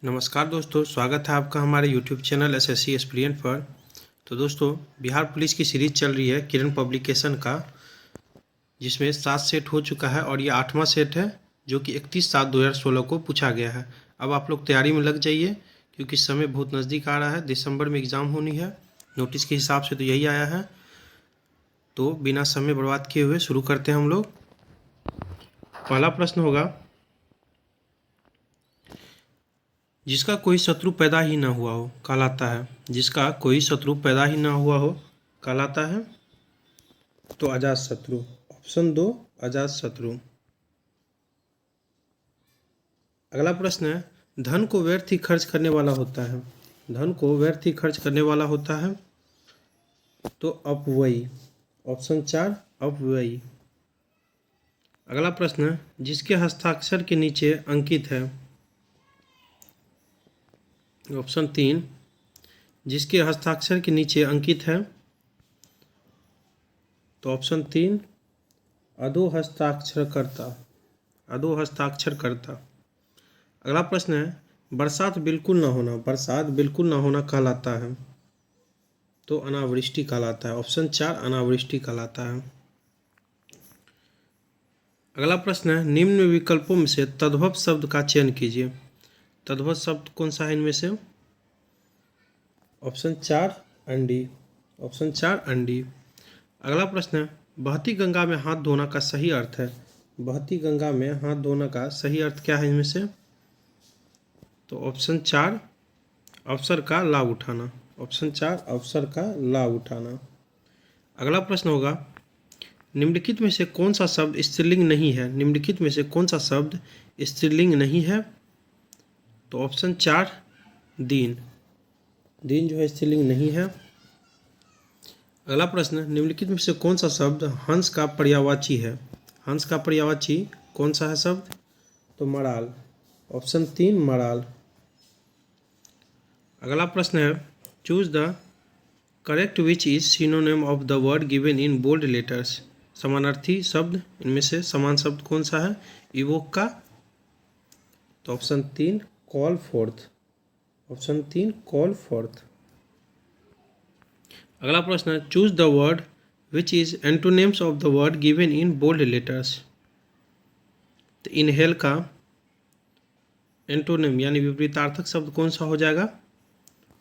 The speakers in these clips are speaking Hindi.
नमस्कार दोस्तों, स्वागत है आपका हमारे YouTube चैनल एसएससी एस्पिरेंट पर। तो दोस्तों, बिहार पुलिस की सीरीज़ चल रही है किरण पब्लिकेशन का, जिसमें 7 सेट हो चुका है और ये 8वां सेट है जो कि 31/7/2016 को पूछा गया है। अब आप लोग तैयारी में लग जाइए क्योंकि समय बहुत नज़दीक आ रहा है। दिसंबर में एग्ज़ाम होनी है, नोटिस के हिसाब से तो यही आया है। तो बिना समय बर्बाद किए हुए शुरू करते हैं हम लोग। पहला प्रश्न होगा, जिसका कोई शत्रु पैदा ही ना हुआ हो कहलाता है। जिसका कोई शत्रु पैदा ही ना हुआ हो कहलाता है तो अजात शत्रु। ऑप्शन 2 अजात शत्रु। अगला प्रश्न है, धन को व्यर्थ ही खर्च करने वाला होता है। धन को व्यर्थ ही खर्च करने वाला होता है तो अपव्ययी। ऑप्शन 4 अपव्ययी। अगला प्रश्न है, जिसके हस्ताक्षर के नीचे अंकित है। ऑप्शन 3 जिसके हस्ताक्षर के नीचे अंकित है तो ऑप्शन 3 अधोहस्ताक्षरकर्ता। अधोहस्ताक्षरकर्ता। अगला प्रश्न है, बरसात बिल्कुल ना होना। बरसात बिल्कुल ना होना कहलाता है तो अनावृष्टि कहलाता है। ऑप्शन 4 अनावृष्टि कहलाता है। अगला प्रश्न है, निम्न विकल्पों में से तद्भव शब्द का चयन कीजिए। तद्भव शब्द कौन सा है इनमें से? ऑप्शन 4 अंडी। ऑप्शन 4 अंडी। अगला प्रश्न है, बहती गंगा में हाथ धोना का सही अर्थ है। बहती गंगा में हाथ धोना का सही अर्थ क्या है इनमें से? तो ऑप्शन 4 अवसर का लाभ उठाना। ऑप्शन 4 अवसर का लाभ उठाना। अगला प्रश्न होगा, निम्नलिखित में से कौन सा शब्द स्त्रीलिंग नहीं है। निम्नलिखित में से कौन सा शब्द स्त्रीलिंग नहीं है? तो ऑप्शन 4 दिन। दिन जो है स्त्रीलिंग नहीं है। अगला प्रश्न, निम्नलिखित में से कौन सा शब्द हंस का पर्यायवाची है। हंस का पर्यायवाची कौन सा है शब्द? तो मराल। Option 3 moral. अगला प्रश्न है, choose the correct which is synonym of the word given in bold letters. समानार्थी शब्द इनमें से समान शब्द कौन सा है इवोक का? तो option 3 call forth. Option 3 call forth. अगला प्रश्न है, choose the word which is antonyms of the word given in bold letters. तो इनहेल का एंटोनिम यानी विपरीतार्थक शब्द कौन सा हो जाएगा?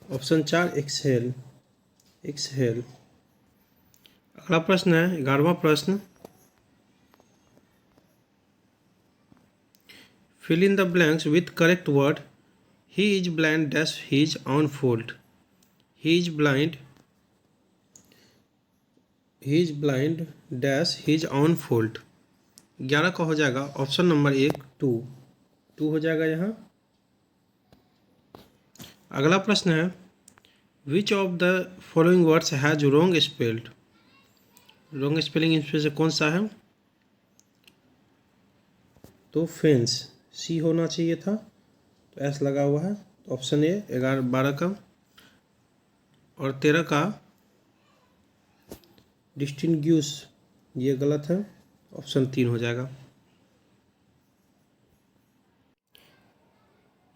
Option 4 exhale. एक्सहेल। अगला प्रश्न है 11वां प्रश्न, fill in the blanks with correct word. He is blind dash his on fault. He is blind dash his on fault. 11 का हो जाएगा ऑप्शन नंबर 1 टू हो जाएगा यहाँ। अगला प्रश्न है, which of the following words has wrong spelled. Wrong spelling इसमें से कौन सा है? तो फेंस सी होना चाहिए था, तो एस लगा हुआ है। तो ऑप्शन ए 12 का। और 13 का डिस्टिंग्यूश ये गलत है, ऑप्शन 3 हो जाएगा।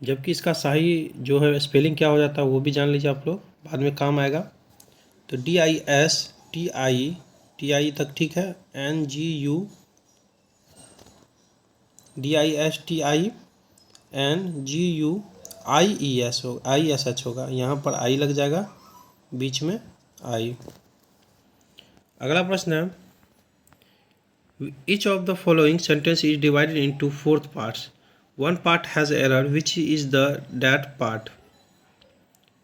जबकि इसका सही जो है स्पेलिंग क्या हो जाता है वो भी जान लीजिए आप लोग, बाद में काम आएगा। तो DISTI तक ठीक है। NGU DISTINGUIES होगा, ISH होगा। यहाँ पर आई लग जाएगा, बीच में आई। अगला प्रश्न है, each of the following sentence is divided into 4 parts. One part has error, which is the that part?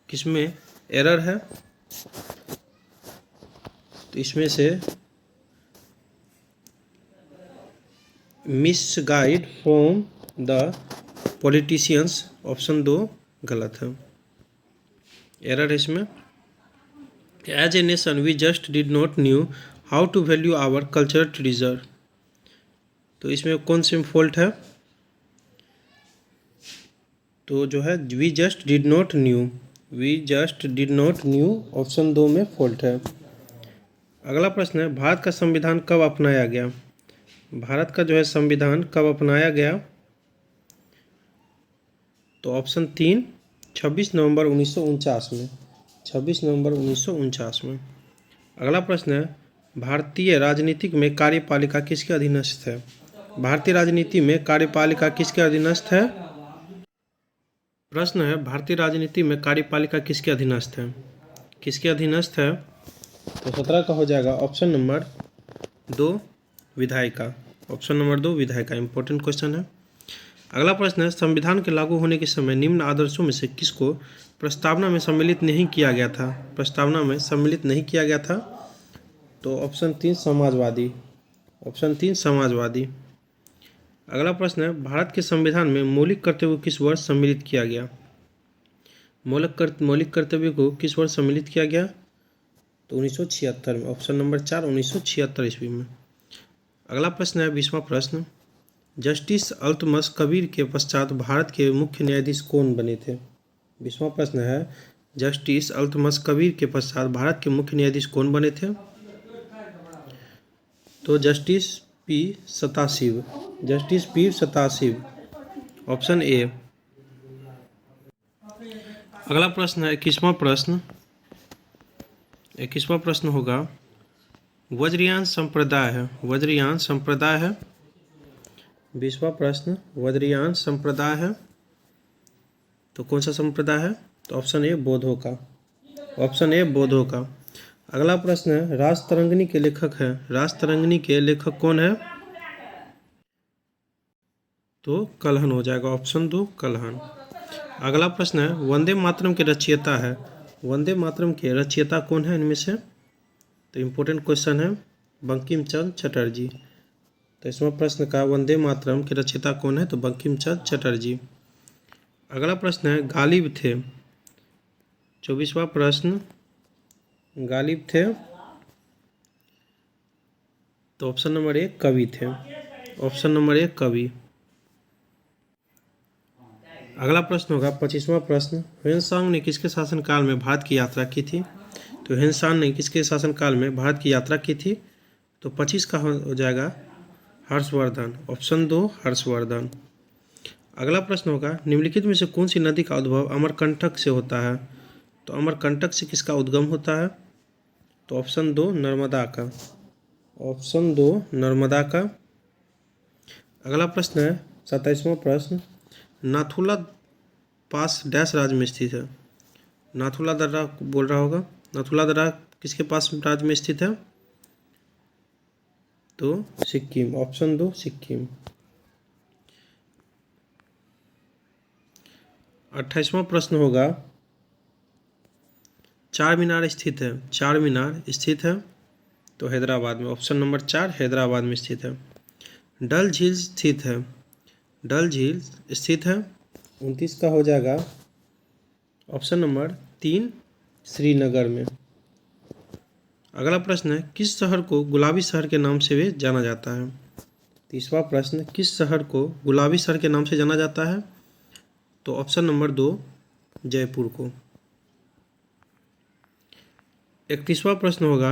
किसमें एरर है? तो इसमें से misguide from the politicians. Option 2 गलत है, एरर है इसमें। As a nation we just did not knew how to value our cultural treasure. तो इसमें कौन सी फॉल्ट है? तो जो है we just did not knew. We just did not knew option 2 में फॉल्ट है। अगला प्रश्न है, भारत का संविधान कब अपनाया गया। भारत का जो है संविधान कब अपनाया गया? तो ऑप्शन 3 26 नवंबर 1949 में, 26 नवंबर 1949 में। अगला प्रश्न है भारतीय राजनीतिक में कार्यपालिका किसके अधीनस्थ है? भारतीय राजनीति में कार्यपालिका किसके अधीनस्थ है? प्रश्न है भारतीय राजनीति में कार्यपालिका किसके अधीनस्थ है? किसके अधीनस्थ है? तो 17 का हो जाएगा ऑप्शन नंबर 2 विधायिका। ऑप्शन नंबर 2 विधायिका इंपॉर्टेंट क्वेश्चन है। अगला प्रश्न है संविधान के लागू होने के समय निम्न आदर्शों में से किसको प्रस्तावना में सम्मिलित नहीं किया गया था? प्रस्तावना में सम्मिलित नहीं किया गया था। तो ऑप्शन 3 समाजवादी। ऑप्शन 3 समाजवादी। अगला प्रश्न है भारत के संविधान में मौलिक कर्तव्य को किस वर्ष सम्मिलित किया गया? मौलिक कर्तव्य को किस वर्ष सम्मिलित किया गया? तो 1976 में। ऑप्शन नंबर 4 1976 ईस्वी में। अगला प्रश्न है 20वां प्रश्न जस्टिस अल्तमश कबीर के पश्चात भारत के मुख्य न्यायाधीश कौन बने थे? 20वां प्रश्न है जस्टिस अल्तमश कबीर के पश्चात भारत के मुख्य न्यायाधीश कौन बने थे? तो justice P Sathasivam. Justice P Sathasivam. Option A. अगला प्रश्न है 21वां प्रश्न। 21वां प्रश्न होगा वज्रयान संप्रदाय है। वज्रयान संप्रदाय है। 20वां प्रश्न वज्रयान संप्रदाय है तो कौन सा संप्रदाय है? तो ऑप्शन ए बौद्धों का। ऑप्शन ए बौद्धों का। अगला प्रश्न है राजतरंगिणी के लेखक है। राजतरंगिणी के लेखक कौन है? तो कल्हण हो जाएगा। ऑप्शन 2 कल्हण। अगला प्रश्न है वंदे मातरम के रचयिता है। वंदे मातरम के रचयिता कौन है इनमें से? तो इम्पोर्टेंट क्वेश्चन है बंकिम चंद्र चटर्जी। तो इसमें प्रश्न का वंदे मातरम के रचयिता कौन है? तो बंकिम चंद्र चटर्जी। अगला प्रश्न है गालिब थे। 24वां प्रश्न गालिब थे तो ऑप्शन नंबर 1 कवि थे। ऑप्शन नंबर 1 कवि। अगला प्रश्न होगा 25वां प्रश्न ह्वेनसांग ने किसके शासनकाल में भारत की यात्रा की थी? तो ह्वेनसांग ने किसके शासनकाल में भारत की यात्रा की थी? तो 25 का हो जाएगा हर्षवर्धन। ऑप्शन 2 हर्षवर्धन। अगला प्रश्न होगा निम्नलिखित में से कौन सी नदी का उद्भव अमरकंटक से होता है? तो अमरकंटक से किसका उद्गम होता है? तो ऑप्शन 2 नर्मदा का। ऑप्शन 2 नर्मदा का। अगला प्रश्न है 27वां प्रश्न नाथुला पास डैश राज्य में स्थित है। नाथुला दर्रा बोल रहा होगा। नाथुला दर्रा किसके पास राज्य में स्थित है? तो सिक्किम। ऑप्शन 2 सिक्किम। 28वां प्रश्न होगा चार मीनार स्थित है। चार मीनार स्थित है तो हैदराबाद में। ऑप्शन नंबर 4 हैदराबाद में स्थित है। डल झील स्थित है। डल झील स्थित है 29 का हो जाएगा ऑप्शन नंबर 3 श्रीनगर में। अगला प्रश्न है किस शहर को गुलाबी शहर के नाम से भी जाना जाता है? 30वां प्रश्न किस शहर को गुलाबी शहर के नाम से जाना जाता है? तो ऑप्शन नंबर 2 जयपुर को। 31वां प्रश्न होगा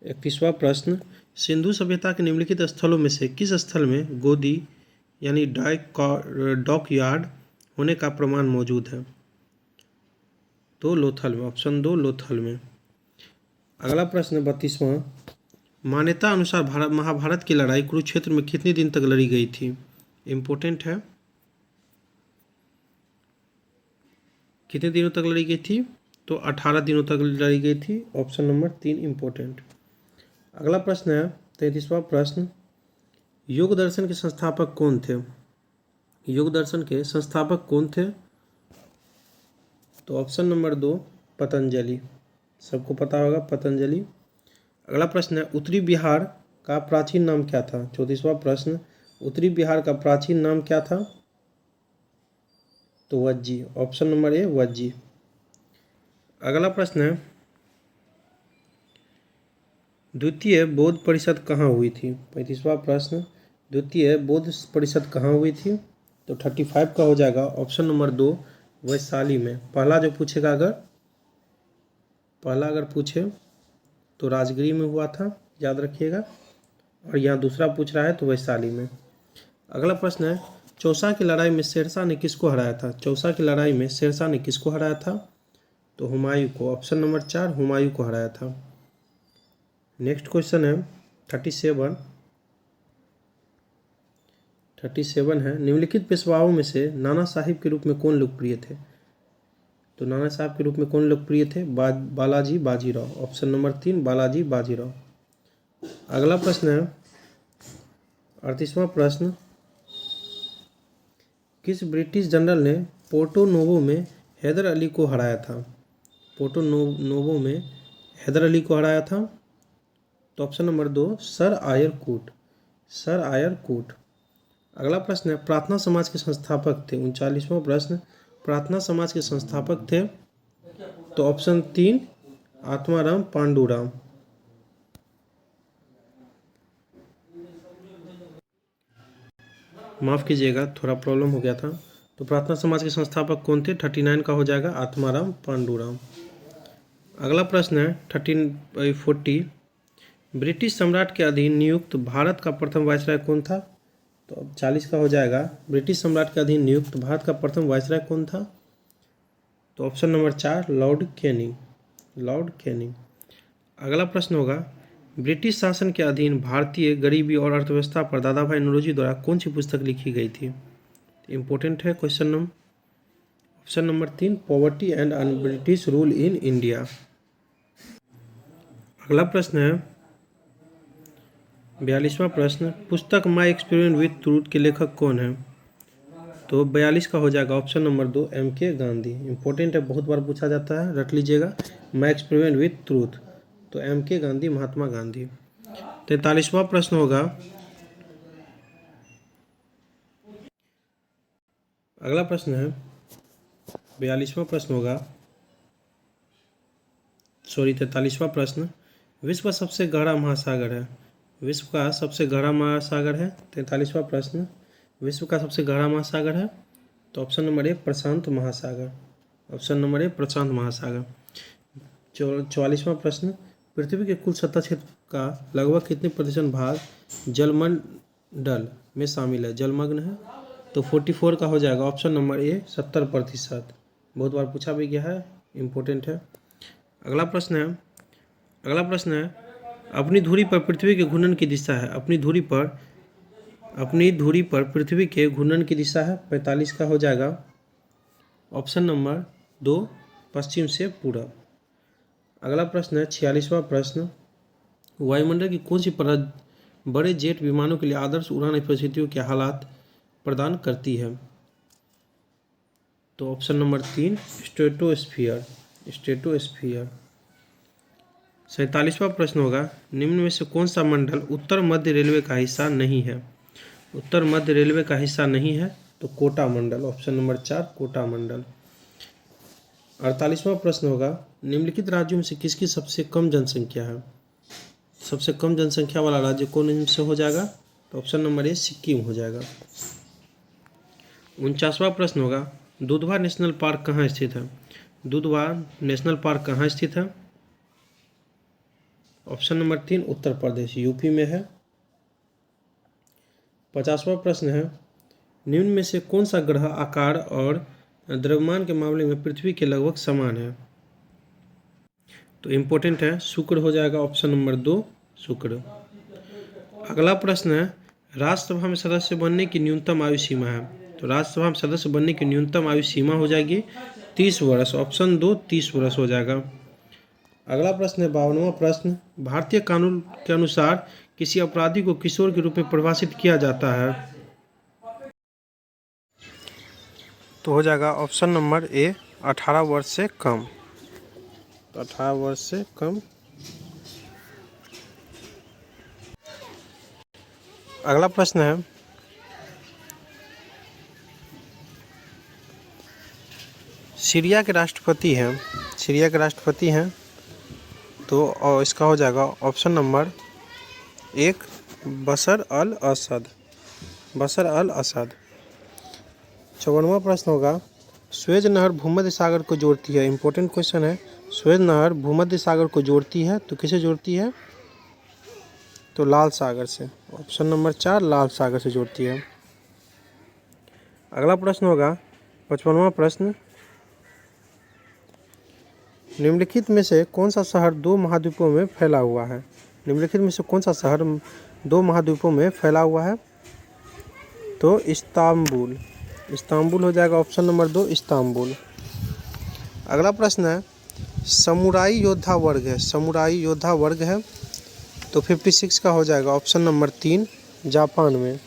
31वां प्रश्न सिंधु सभ्यता के निम्नलिखित स्थलों में से किस स्थल में गोदी यानी डॉक यार्ड होने का प्रमाण मौजूद है? तो लोथल में। ऑप्शन 2 लोथल में। अगला प्रश्न 32वां मान्यता अनुसार महाभारत की लड़ाई कुरुक्षेत्र में कितने दिन तक लड़ी गई थी? इम्पोर्टेंट है। कितने दिनों तक लड़ी गई थी? तो 18 दिनों तक लड़ी गई थी। Option number 3 important. अगला प्रश्न है 33वां प्रश्न योग दर्शन के संस्थापक कौन थे? योग दर्शन के संस्थापक कौन थे? तो ऑप्शन नंबर 2 पतंजलि। सबको पता होगा पतंजलि। अगला प्रश्न है उत्तरी बिहार का प्राचीन नाम क्या था? 34वां प्रश्न उत्तरी बिहार का प्राचीन नाम क्या था? तो Vajji. Option number A Vajji. अगला प्रश्न है द्वितीय बौद्ध परिषद कहाँ हुई थी? 35वां प्रश्न द्वितीय बौद्ध परिषद कहाँ हुई थी? तो 35 का हो जाएगा ऑप्शन नंबर 2 वैशाली में। पहला अगर पूछे तो राजगिरी में हुआ था, याद रखिएगा। और यहाँ दूसरा पूछ रहा है तो वैशाली में। अगला प्रश्न है चौसा की लड़ाई में शेरशाह ने किसको हराया था? चौसा की लड़ाई में शेरशाह ने किसको हराया था? तो हुमायूं को। ऑप्शन नंबर 4 हुमायूं को हराया था। नेक्स्ट क्वेश्चन है 37 है, निम्नलिखित पेशवाओं में से नाना साहिब के रूप में कौन लोकप्रिय थे? तो नाना साहब के रूप में कौन लोकप्रिय थे? बालाजी बाजीराव। Option number 3 Balaji Bajirao. अगला प्रश्न है 38वां प्रश्न, किस ब्रिटिश जनरल ने पोर्टो नोवो में हैदर अली को हराया था? पोर्टो नोवो में हैदर अली को हराया था। तो ऑप्शन नंबर 2 सर आयर कूट। सर आयर कूट। अगला प्रश्न है प्रार्थना समाज के संस्थापक थे। 39वां प्रश्न, प्रार्थना समाज के संस्थापक थे। तो ऑप्शन 3 आत्माराम पांडुराम। माफ़ कीजिएगा, थोड़ा प्रॉब्लम हो गया था। तो प्रार्थना समाज के संस्थापक कौन थे? 39 का हो जाएगा आत्माराम पांडुराम। अगला प्रश्न है 40, ब्रिटिश सम्राट के अधीन नियुक्त भारत का प्रथम वायसराय कौन था? तो अब 40 का हो जाएगा ब्रिटिश सम्राट के अधीन नियुक्त भारत का प्रथम वायसराय कौन था? तो option number 4 Lord Canning. Lord Canning. अगला प्रश्न होगा ब्रिटिश शासन के अधीन भारतीय गरीबी और अर्थव्यवस्था पर दादा भाई नौरोजी द्वारा कौन सी पुस्तक लिखी गई थी? इंपॉर्टेंट है question number. Option number 3 poverty and un British rule in India. अगला प्रश्न है 42वां प्रश्न, पुस्तक माई एक्सपेरिमेंट विथ ट्रूथ के लेखक कौन है? तो 42 का हो जाएगा option number 2 MK Gandhi. Important है, बहुत बार पूछा जाता है, रट लीजिएगा। माई एक्सपेरिमेंट विथ ट्रूथ, तो MK गांधी, महात्मा गांधी। 43वां प्रश्न होगा, अगला प्रश्न है 43वां प्रश्न होगा, 43वां प्रश्न, विश्व का सबसे गहरा महासागर है। विश्व का सबसे गहरा महासागर है। 43वां प्रश्न, विश्व का सबसे गहरा महासागर है। तो ऑप्शन नंबर 1 प्रशांत महासागर। ऑप्शन नंबर 1 प्रशांत महासागर। 44वां प्रश्न, पृथ्वी के कुल सतह क्षेत्र का लगभग कितने प्रतिशत भाग जलमंडल में शामिल है, जलमग्न है? तो 44 का हो जाएगा ऑप्शन नंबर ए 70%। बहुत बार पूछा भी गया है, इम्पोर्टेंट है। अगला प्रश्न है अपनी धुरी पर पृथ्वी के घूर्णन की दिशा है। अपनी धुरी पर पृथ्वी के घूर्णन की दिशा है। 45 का हो जाएगा ऑप्शन नंबर 2 पश्चिम से पूरब। अगला प्रश्न है 46वां प्रश्न, वायुमंडल की कौन सी परत बड़े जेट विमानों के लिए आदर्श उड़ान परिस्थितियों के हालात प्रदान करती है? तो ऑप्शन नंबर 3 स्ट्रेटोस्फीयर। 47वां प्रश्न होगा, निम्न में से कौन सा मंडल उत्तर मध्य रेलवे का हिस्सा नहीं है? उत्तर मध्य रेलवे का हिस्सा नहीं है, तो कोटा मंडल। ऑप्शन नंबर 4 कोटा मंडल। 48वां प्रश्न होगा, निम्नलिखित राज्यों में से किसकी सबसे कम जनसंख्या है? सबसे कम जनसंख्या वाला राज्य कौन से हो जाएगा? तो ऑप्शन नंबर ए सिक्किम हो जाएगा। 49वां प्रश्न होगा, दुधवा नेशनल पार्क कहाँ स्थित है? दुधवा नेशनल पार्क कहाँ स्थित है? Option number 3 Uttar Pradesh, UP में है। 50वां प्रश्न है, निम्न में से कौन सा ग्रह आकार और द्रव्यमान के मामले में पृथ्वी के लगभग समान है? तो इम्पोर्टेंट है, शुक्र हो जाएगा। ऑप्शन नंबर 2 शुक्र। अगला प्रश्न है, राज्यसभा में सदस्य बनने की न्यूनतम आयु सीमा है। तो राज्यसभा में सदस्य बनने की न्यूनतम आयु सीमा हो जाएगी 30 वर्ष। ऑप्शन 2 30 वर्ष हो जाएगा। अगला प्रश्न है 52वां प्रश्न, भारतीय कानून के अनुसार किसी अपराधी को किशोर के रूप में परिभाषित किया जाता है? तो हो जाएगा ऑप्शन नंबर ए 18 वर्ष से कम। 18 वर्ष से कम। अगला प्रश्न है, सीरिया के राष्ट्रपति हैं। तो इसका हो जाएगा ऑप्शन नंबर 1 बशर अल असद। 54वां प्रश्न होगा, स्वेज नहर भूमध्य सागर को जोड़ती है। इंपॉर्टेंट क्वेश्चन है, स्वेज नहर भूमध्य सागर को जोड़ती है, तो किसे जोड़ती है? तो लाल सागर से। ऑप्शन नंबर 4 लाल सागर से जोड़ती है। अगला प्रश्न होगा 55वां प्रश्न, निम्नलिखित में से कौन सा शहर 2 महाद्वीपों में फैला हुआ है? निम्नलिखित में से कौन सा शहर 2 महाद्वीपों में फैला हुआ है? तो इस्तांबुल। इस्तांबुल हो जाएगा ऑप्शन नंबर 2 इस्तांबुल। अगला प्रश्न है समुराई योद्धा वर्ग है, समुराई योद्धा वर्ग है तो 56 का हो जाएगा ऑप्शन नंबर 3 जापान में।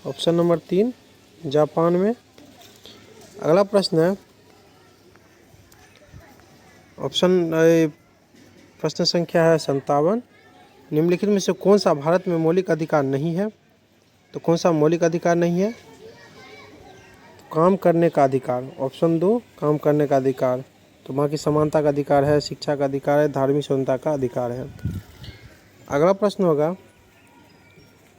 ऑप्शन नंबर 3 जापान में। अगला प्रश्न है प्रश्न संख्या है 57, निम्नलिखित में से कौन सा भारत में मौलिक अधिकार नहीं है? तो कौन सा मौलिक अधिकार नहीं है? काम करने का अधिकार, ऑप्शन 2 काम करने का अधिकार। तो बाकी समानता का अधिकार है, शिक्षा का अधिकार है, धार्मिक स्वतंत्रता का अधिकार है। अगला प्रश्न होगा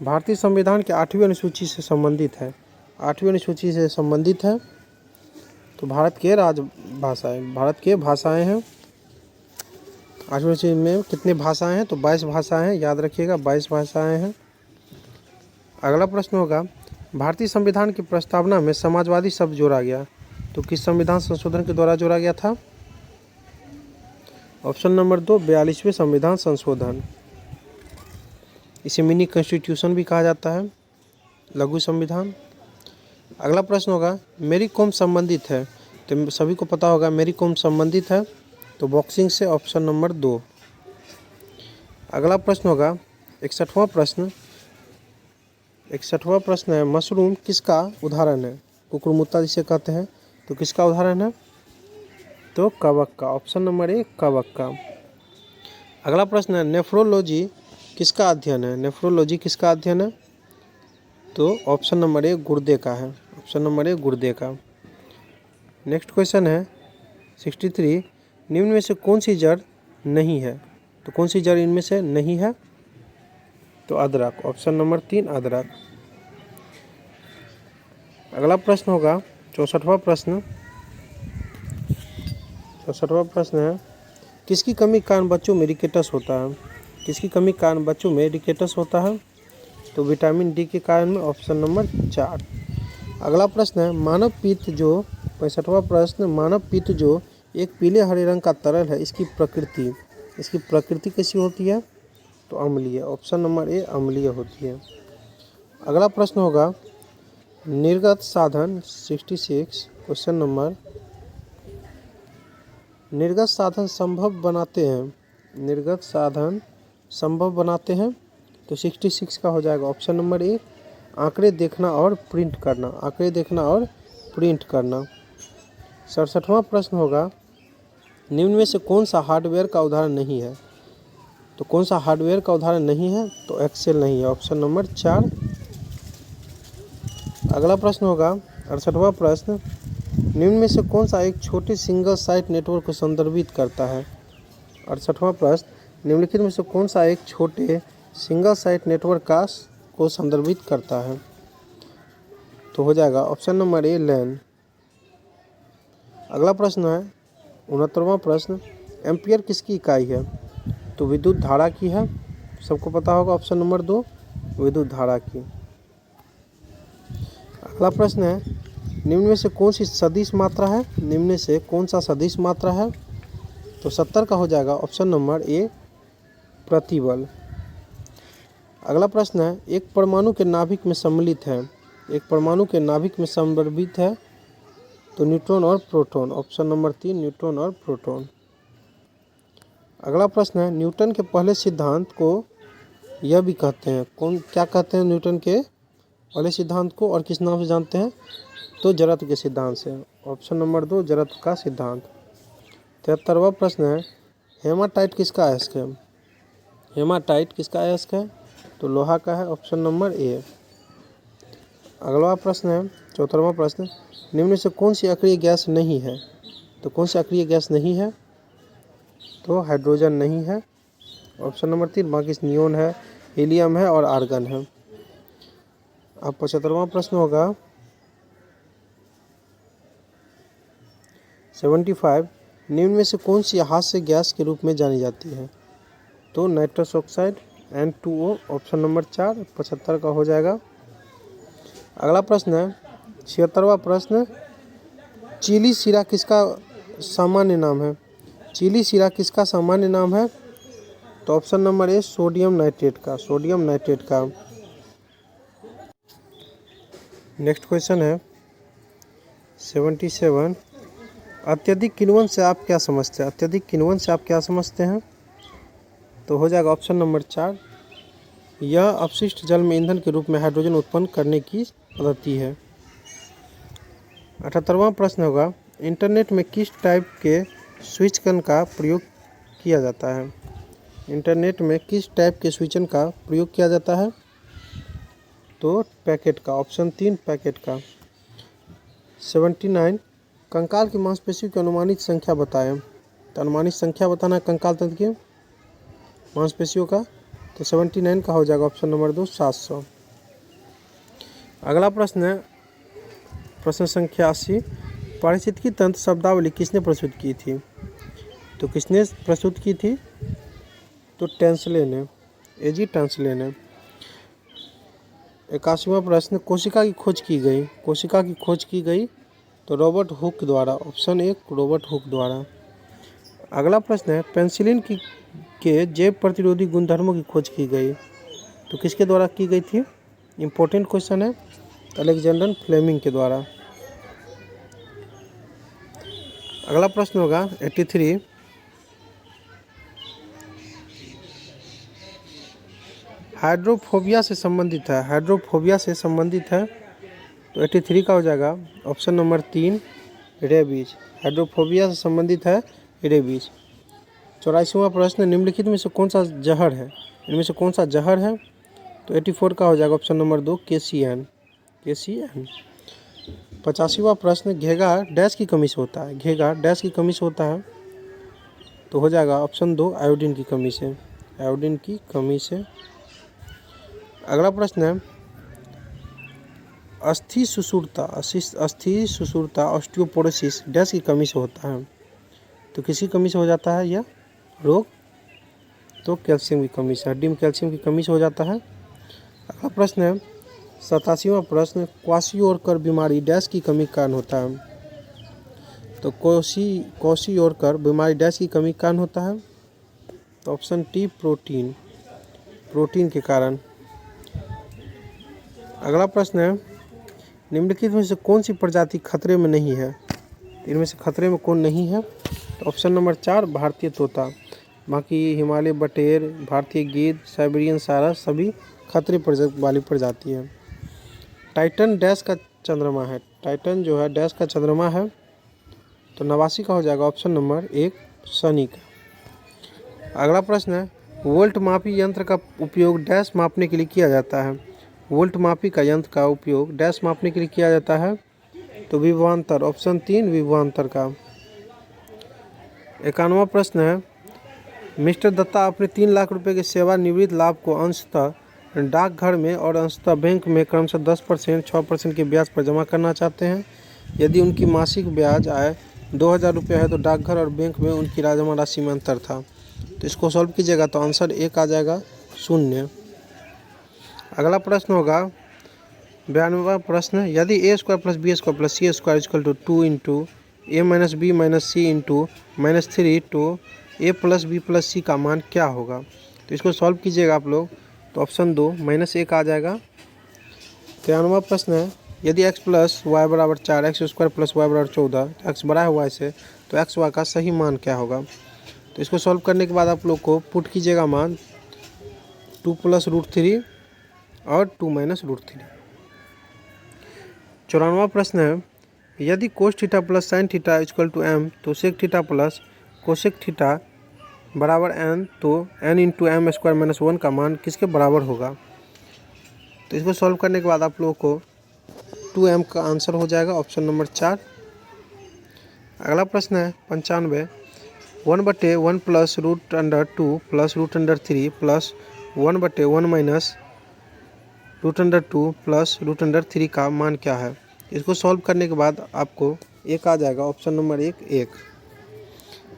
भारतीय संविधान के 8वीं अनुसूची से संबंधित है, 8वीं अनुसूची से संबंधित है तो भारत के राजभाषाएं, भारत के भाषाएं हैं। 8वीं अनुसूची में कितनी भाषाएं हैं? तो 22 भाषाएं हैं, याद रखिएगा 22 भाषाएं हैं। अगला प्रश्न होगा भारतीय संविधान की प्रस्तावना में समाजवादी शब्द जोड़ा गया तो किस संविधान संशोधन के द्वारा जोड़ा गया था? ऑप्शन नंबर 2 42वें संविधान संशोधन। इसे मिनी कॉन्स्टिट्यूशन भी कहा जाता है, लघु संविधान। अगला प्रश्न होगा मेरी कॉम संबंधित है तो सभी को पता होगा मेरी कॉम संबंधित है तो बॉक्सिंग से, ऑप्शन नंबर 2। अगला प्रश्न होगा 61वां प्रश्न, 61वां प्रश्न है मशरूम किसका उदाहरण है? कुकुरमुत्ता जिसे कहते हैं तो किसका उदाहरण है? तो कवक का, ऑप्शन नंबर 1 कवक का। अगला प्रश्न है नेफ्रोलॉजी किसका अध्ययन है? नेफ्रोलॉजी किसका अध्ययन है? तो ऑप्शन नंबर 1 गुर्दे का है, ऑप्शन नंबर 1 गुर्दे का। नेक्स्ट क्वेश्चन है 63, निम्न में से कौन सी जड़ नहीं है? तो कौन सी जड़ इनमें से नहीं है? तो अदरक, ऑप्शन नंबर 3 अदरक। अगला प्रश्न होगा 64वां प्रश्न, 64वां प्रश्न है किसकी कमी के कारण बच्चों में रिकेटस होता है? किसकी कमी के कारण बच्चों में रिकेटस होता है? तो विटामिन डी के कारण में, ऑप्शन नंबर 4। अगला प्रश्न है मानव पित्त जो 65वां प्रश्न, मानव पित्त जो एक पीले हरे रंग का तरल है इसकी प्रकृति कैसी होती है? तो अम्लीय, ऑप्शन नंबर ए अम्लीय होती है। अगला प्रश्न होगा निर्गत साधन 66 क्वेश्चन नंबर, निर्गत साधन संभव बनाते हैं, निर्गत साधन संभव बनाते हैं तो 66 का हो जाएगा ऑप्शन नंबर 1 आंकड़े देखना और प्रिंट करना, आंकड़े देखना और प्रिंट करना। 67वां प्रश्न होगा निम्न में से कौन सा हार्डवेयर का उदाहरण नहीं है? तो कौन सा हार्डवेयर का उदाहरण नहीं है? तो एक्सेल नहीं है, ऑप्शन नंबर 4। अगला प्रश्न होगा 68वां प्रश्न, निम्न में से कौन सा एक छोटे सिंगल साइट नेटवर्क को संदर्भित करता है? 68वां प्रश्न, निम्नलिखित में से कौन सा एक छोटे सिंगल साइट नेटवर्क को संदर्भित करता है? तो हो जाएगा ऑप्शन नंबर ए लैन। अगला प्रश्न है 69वां प्रश्न, एम्पियर किसकी इकाई है? तो विद्युत धारा की है, सबको पता होगा, ऑप्शन नंबर 2 विद्युत धारा की। अगला प्रश्न है निम्न में से कौन सी सदिश मात्रा है? निम्न में से कौन सा सदिश मात्रा है? तो 70 का हो जाएगा ऑप्शन नंबर ए प्रतिबल। अगला प्रश्न है एक परमाणु के नाभिक में सम्मिलित है, एक परमाणु के नाभिक में संदर्भित है तो न्यूट्रॉन और प्रोटॉन, ऑप्शन नंबर 3 न्यूट्रॉन और प्रोटॉन। अगला प्रश्न है न्यूटन के पहले सिद्धांत को यह भी कहते हैं, क्या कहते हैं न्यूटन के पहले सिद्धांत को और किस नाम से जानते हैं? तो जड़त्व के सिद्धांत से, ऑप्शन नंबर 2 जड़त्व का सिद्धांत। 73वां प्रश्न है हेमाटाइट किसका अयस्क है? हेमाटाइट किसका अयस्क है? तो लोहा का है, ऑप्शन नंबर ए। अगला प्रश्न है 74वां प्रश्न, निम्न में से कौन सी अक्रिय गैस नहीं है? तो कौन सी अक्रिय गैस नहीं है? तो हाइड्रोजन नहीं है, ऑप्शन नंबर 3। बाकी नियोन है, हीलियम है और आर्गन है। अब 75वां प्रश्न होगा 75, निम्न में से कौन सी हास्य गैस के रूप में जानी जाती है? तो nitrous oxide N2O, option number 4 75 का हो जाएगा। अगला प्रश्न है 76वां प्रश्न, चीली सीरा किसका सामान्य नाम है? चीली सीरा किसका सामान्य नाम है? तो option number A sodium nitrate का, सोडियम नाइट्रेट का। नेक्स्ट क्वेश्चन है 77, अत्यधिक किण्वन से आप क्या समझते हैं? अत्यधिक किण्वन से आप क्या समझते हैं? तो हो जाएगा ऑप्शन नंबर 4, यह अपशिष्ट जल में ईंधन के रूप में हाइड्रोजन उत्पन्न करने की पद्धति है। 78वां प्रश्न होगा, इंटरनेट में किस टाइप के स्विचकन का प्रयोग किया जाता है? इंटरनेट में किस टाइप के स्विचन का प्रयोग किया जाता है? तो पैकेट का, ऑप्शन 3 पैकेट का। 79, कंकाल की मांसपेशियों की अनुमानित संख्या बताएं। तो अनुमानित संख्या बताना है कंकाल तंत्र की मांसपेशियों का। तो 79 का हो जाएगा ऑप्शन नंबर 2 700। अगला प्रश्न है प्रश्न संख्या 80, पारिस्थितिकी तंत्र शब्दावली किसने प्रस्तुत की थी? तो किसने प्रस्तुत की थी? तो टेंसले ने, एजी टेंसले ने। 81वां प्रश्न, कोशिका की खोज की गई। कोशिका की खोज की गई तो रॉबर्ट हुक द्वारा, ऑप्शन 1 रॉबर्ट हुक द्वारा। अगला प्रश्न है, पेनिसिलिन के जैव प्रतिरोधी गुणधर्मों की खोज की गई तो किसके द्वारा की गई थी? इंपॉर्टेंट क्वेश्चन है, अलेक्जेंडर फ्लेमिंग के द्वारा। अगला प्रश्न होगा 83, हाइड्रोफोबिया से संबंधित है। हाइड्रोफोबिया से संबंधित है तो 83 का हो जाएगा ऑप्शन नंबर 3 रेबीज। हाइड्रोफोबिया से संबंधित है रेबीज। 84वां प्रश्न, निम्नलिखित में से कौन सा जहर है? इनमें से कौन सा जहर है? तो 84 का हो जाएगा ऑप्शन नंबर 2 KCN। 85वां प्रश्न, घेगा डैश की कमी से होता है। घेगा डैश की कमी से होता है तो हो जाएगा ऑप्शन 2 आयोडीन की कमी से। आयोडीन की कमी से। अगला प्रश्न है, अस्थि सुषुरता ऑस्टियोपोरोसिस डैश की कमी से होता है तो किसी कमी से हो जाता है यह रोग? तो कैल्शियम की कमी से, हड्डी में कैल्शियम की कमी से हो जाता है। अगला प्रश्न है 87वां प्रश्न, क्वाशियोरकर बीमारी डैश की कमी के कारण होता है। तो क्वाशियोरकर बीमारी डैश की कमी के कारण होता है तो ऑप्शन टी प्रोटीन, प्रोटीन के कारण। अगला प्रश्न है, निम्नलिखित में से कौन सी प्रजाति खतरे में नहीं है? इनमें से खतरे में कौन नहीं है? तो ऑप्शन नंबर 4 भारतीय तोता। बाकी हिमालय बटेर, भारतीय गीद, साइबेरियन सारस सभी खतरे वाली प्रजाति है। टाइटन डैश का चंद्रमा है। टाइटन जो है डैश का चंद्रमा है तो 89 का हो जाएगा ऑप्शन नंबर 1 शनि का। अगला प्रश्न है, वोल्ट मापी यंत्र का उपयोग डैश मापने के लिए किया जाता है। वोल्ट मापी का यंत्र का उपयोग डैश मापने के लिए किया जाता है तो विभवांतर, ऑप्शन 3 विभवांतर का। 91वां प्रश्न है, मिस्टर दत्ता अपने 3 लाख रुपए के सेवानिवृत्त लाभ को अंशतः डाकघर में और अंशतः बैंक में क्रमशः 10%, 6% के ब्याज पर जमा करना चाहते हैं। यदि उनकी मासिक ब्याज आय 2000 रुपये है तो डाकघर और बैंक में उनकी जमा राशि में अंतर था। तो इसको सॉल्व कीजिएगा तो आंसर 1 आ जाएगा 0। अगला प्रश्न होगा 92वां प्रश्न, यदि a² + b² + c² = 2 × a - b - c × -3 तो a + b + c का मान क्या होगा? तो इसको सॉल्व कीजिएगा आप लोग तो ऑप्शन 2 -1 आ जाएगा। 93वां प्रश्न है, यदि x + y = 4, x² + y = 14, x बड़ा है y से तो x y का सही मान क्या होगा? तो इसको सॉल्व करने के बाद आप लोग को पुट कीजिएगा मान 2 + √3 और 2 - √3। 94वां प्रश्न है, यदि cos θ + sin θ = m तो sec θ + cosec θ बराबर n तो n × m² - 1 का मान किसके बराबर होगा? तो इसको सॉल्व करने के बाद आप लोगों को 2m का आंसर हो जाएगा ऑप्शन नंबर 4। अगला प्रश्न है 95, 1/1 + √2 + √3 + 1/1 - √2 + √3 का मान क्या है? इसको सॉल्व करने के बाद आपको 1 आ जाएगा ऑप्शन नंबर 1।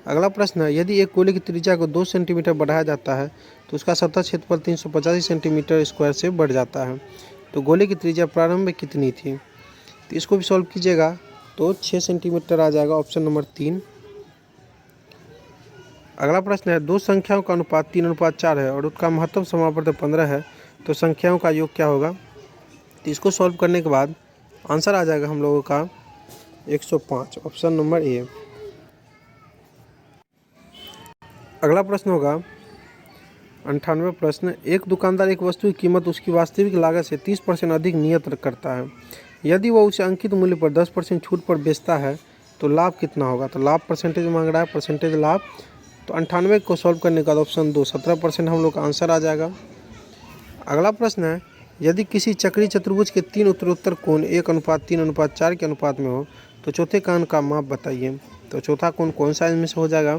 अगला प्रश्न है, यदि एक गोले की त्रिज्या को 2 सेंटीमीटर बढ़ाया जाता है तो उसका सतह क्षेत्रफल 385 सेंटीमीटर स्क्वायर से बढ़ जाता है। तो गोले की त्रिज्या प्रारंभ में कितनी थी? तो इसको भी सॉल्व कीजिएगा तो 6 सेंटीमीटर आ जाएगा, ऑप्शन नंबर 3। अगला प्रश्न है, दो संख्याओं का अनुपात 3:4 है और उसका महत्तम समापवर्तन 15 है, तो संख्याओं का योग क्या होगा। तो इसको सॉल्व करने के बाद आंसर आ जाएगा हम लोगों का 105, ऑप्शन नंबर ए। अगला प्रश्न होगा 98वां प्रश्न, एक दुकानदार एक वस्तु की कीमत उसकी वास्तविक लागत से 30% अधिक नियत करता है। यदि वह उसे अंकित मूल्य पर 10% छूट पर बेचता है तो लाभ कितना होगा। तो लाभ परसेंटेज मांग रहा है, परसेंटेज लाभ। तो 98 को सॉल्व करने के बाद ऑप्शन 2 17% हम लोग का आंसर आ जाएगा। अगला प्रश्न है, यदि किसी चक्रीय चतुर्भुज के 3 उत्तरोत्तर कोण 1:3:4 के अनुपात में हो तो चौथे कोण का माप बताइए। तो चौथा कोण कौन सा इनमें से हो जाएगा।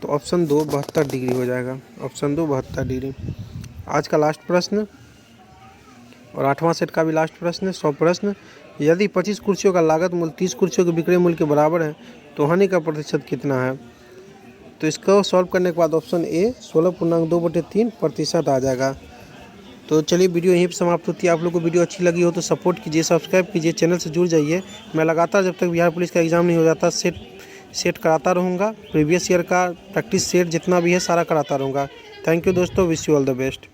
तो ऑप्शन 2 72 डिग्री हो जाएगा, ऑप्शन 2 72 डिग्री। आज का लास्ट प्रश्न और 8वां सेट का भी लास्ट प्रश्न है, 100 प्रश्न। यदि 25 कुर्सियों का लागत मूल्य 30 कुर्सियों के विक्रय मूल्य के बराबर है तो हानि का प्रतिशत कितना है। तो इसको सॉल्व करने के बाद ऑप्शन ए 16.2/3% आ जाएगा। तो चलिए वीडियो यहीं पर समाप्त होती है। आप लोग को वीडियो अच्छी लगी हो तो सपोर्ट कीजिए, सब्सक्राइब कीजिए, चैनल से जुड़ जाइए। मैं लगातार जब तक बिहार पुलिस का एग्ज़ाम नहीं हो जाता सेट कराता रहूँगा। प्रीवियस ईयर का प्रैक्टिस सेट जितना भी है सारा कराता रहूँगा। थैंक यू दोस्तों, wish you all the best.